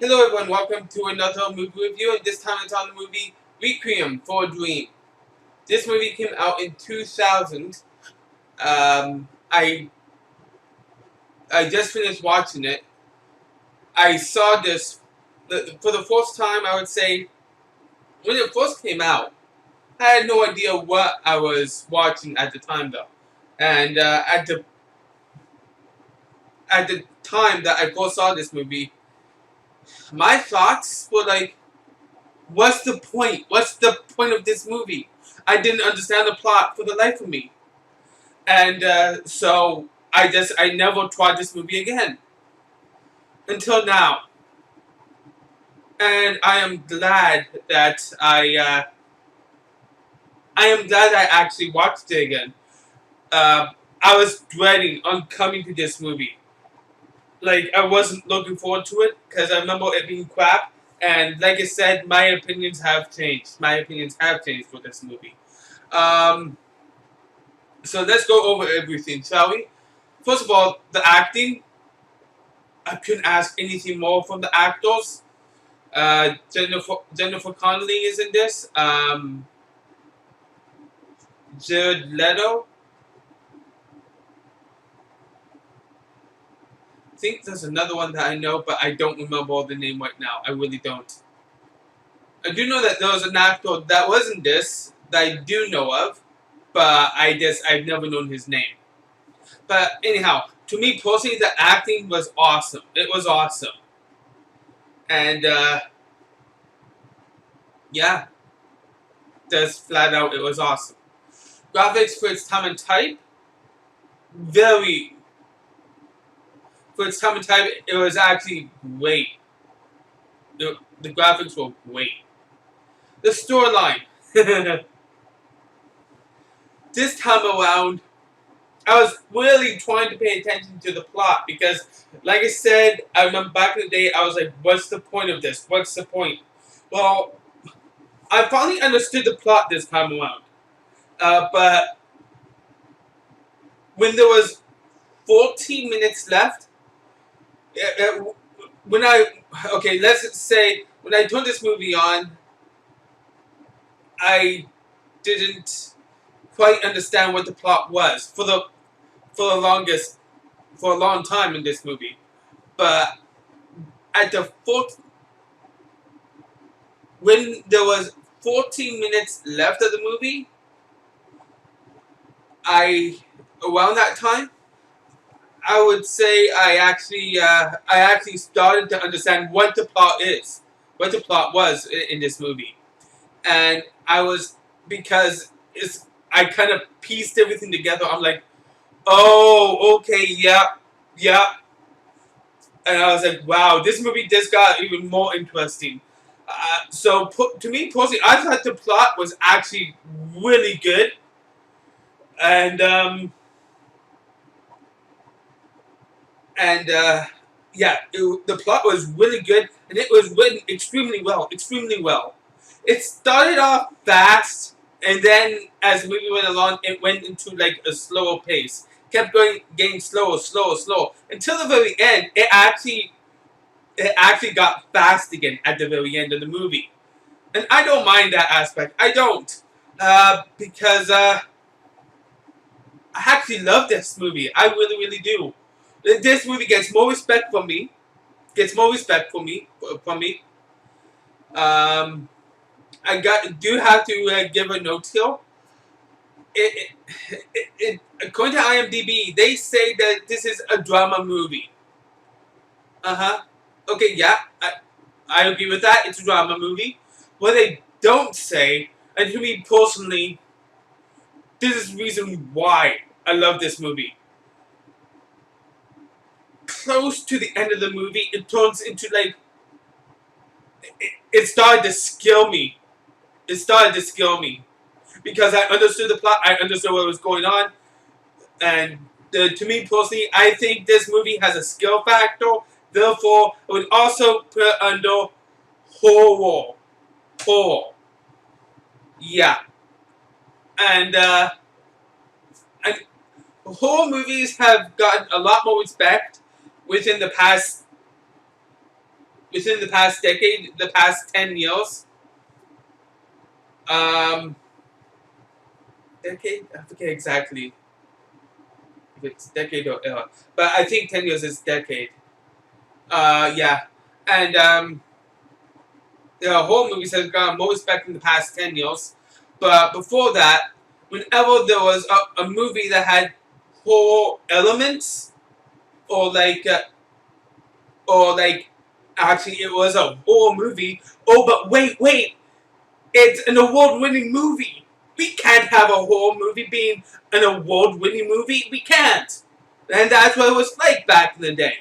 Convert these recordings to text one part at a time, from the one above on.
Hello everyone, welcome to another movie review, and this time it's on the movie Requiem For A Dream. This movie came out in 2000. I just finished watching it. I saw this for the first time, I would say, when it first came out. I had no idea what I was watching at the time though. And at the time that I first saw this movie, my thoughts were like, what's the point? What's the point of this movie? I didn't understand the plot for the life of me. And so I never tried this movie again until now. And I am glad I actually watched it again. Uh, I was dreading on coming to this movie. Like, I wasn't looking forward to it because I remember it being crap. And like I said, my opinions have changed. My opinions have changed for this movie. Um, so let's go over everything, shall we? First of all, the acting. I couldn't ask anything more from the actors. Jennifer Connelly is in this. Jared Leto. I think there's another one that I know, but I don't remember the name right now. I really don't. I do know that there was an actor that was in this that I do know of, but I've never known his name. But anyhow, to me personally, the acting was awesome. It was awesome, and yeah, just flat out, it was awesome. Graphics for its time and type, very for its time and type, it was actually great. The graphics were great. The storyline. This time around, I was really trying to pay attention to the plot because, like I said, I remember back in the day, I was like, what's the point of this? What's the point? Well, I finally understood the plot this time around. But when there was 14 minutes left, uh, when I, okay, let's say, when I turned this movie on, I didn't quite understand what the plot was for the longest for a long time in this movie. But at the fourth, when there was 14 minutes left of the movie, I around that time, I would say I actually started to understand what the plot is, what the plot was in this movie, and I was because it's I kind of pieced everything together. I'm like, oh, okay, yeah, yeah. And I was like, wow, this movie just got even more interesting. To me personally, I thought the plot was actually really good, and and yeah, the plot was really good, and it was written extremely well, extremely well. It started off fast, and then as the movie went along, it went into like a slower pace. Kept going, getting slower, slower, slower until the very end. It actually got fast again at the very end of the movie, and I don't mind that aspect. I don't, because I actually love this movie. I really, really do. This movie gets more respect from me. Gets more respect from me. Um, do have to give a note here. According to IMDb, they say that this is a drama movie. Uh huh. Okay, yeah, I agree with that. It's a drama movie. What they don't say, and to me personally, this is the reason why I love this movie. Close to the end of the movie, it turns into like it started to scare me. It started to scare me because I understood the plot. I understood what was going on, and to me personally, I think this movie has a skill factor. Therefore, it would also put it under horror. Horror. Yeah, and and horror movies have gotten a lot more respect within the past within the past decade, the past 10 years. Um, Decade? I forget exactly if it's decade or era, but I think 10 years is decade. Yeah, and horror movies has gotten more respect in the past 10 years, but before that, whenever there was a movie that had horror elements, or or like, actually it was a horror movie. Oh, but wait, it's an award-winning movie. We can't have a horror movie being an award-winning movie. We can't. And that's what it was like back in the day.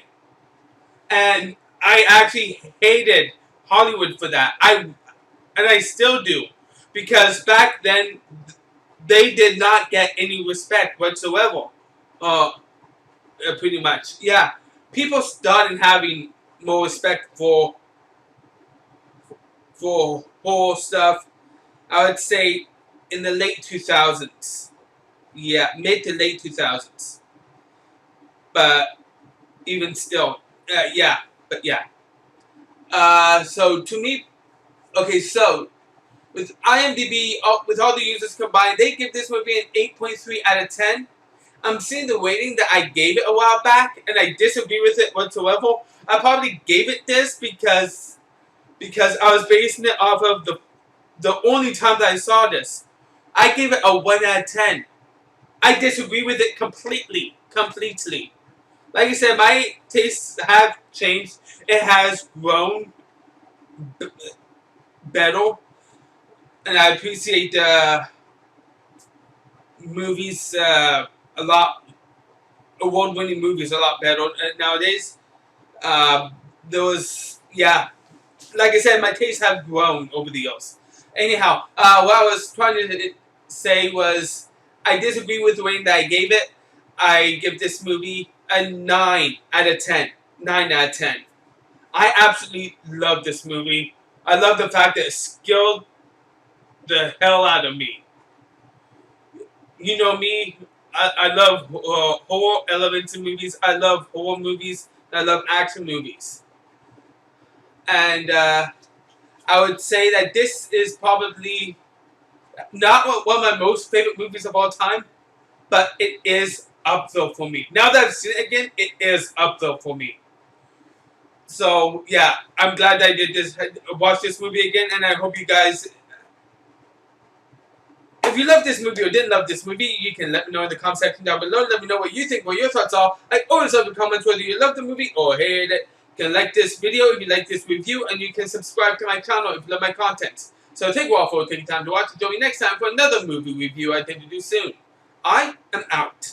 And I actually hated Hollywood for that. I still do, because back then they did not get any respect whatsoever. Uh, Pretty much, yeah. People started having more respect for horror stuff. I would say in the late 2000s. Yeah, mid to late 2000s. But even still, yeah. But yeah. So to me, okay. So with IMDb, with all the users combined, they give this movie an 8.3 out of 10. I'm seeing the rating that I gave it a while back, and I disagree with it whatsoever. I probably gave it this because I was basing it off of the only time that I saw this. I gave it a 1 out of 10. I disagree with it completely. Completely. Like I said, my tastes have changed. It has grown better, and I appreciate movies a lot. Award-winning movies a lot better nowadays. Um, there was, yeah, like I said, my tastes have grown over the years. Anyhow, what I was trying to say was, I disagree with the rating that I gave it. I give this movie a 9 out of 10. 9 out of 10. I absolutely love this movie. I love the fact that it scared the hell out of me. You know me, I love horror elements in movies. I love horror movies. I love action movies. And I would say that this is probably not one of my most favorite movies of all time, but it is up there for me. Now that I've seen it again, it is up there for me. So yeah, I'm glad that I did this, watch this movie again, and I hope you guys, if you love this movie or didn't love this movie, you can let me know in the comment section down below. Let me know what you think, what your thoughts are. I always love the comments whether you love the movie or hate it. You can like this video if you like this review, and you can subscribe to my channel if you love my content. So take a while for taking time to watch, and join me next time for another movie review I intend to do soon. I am out.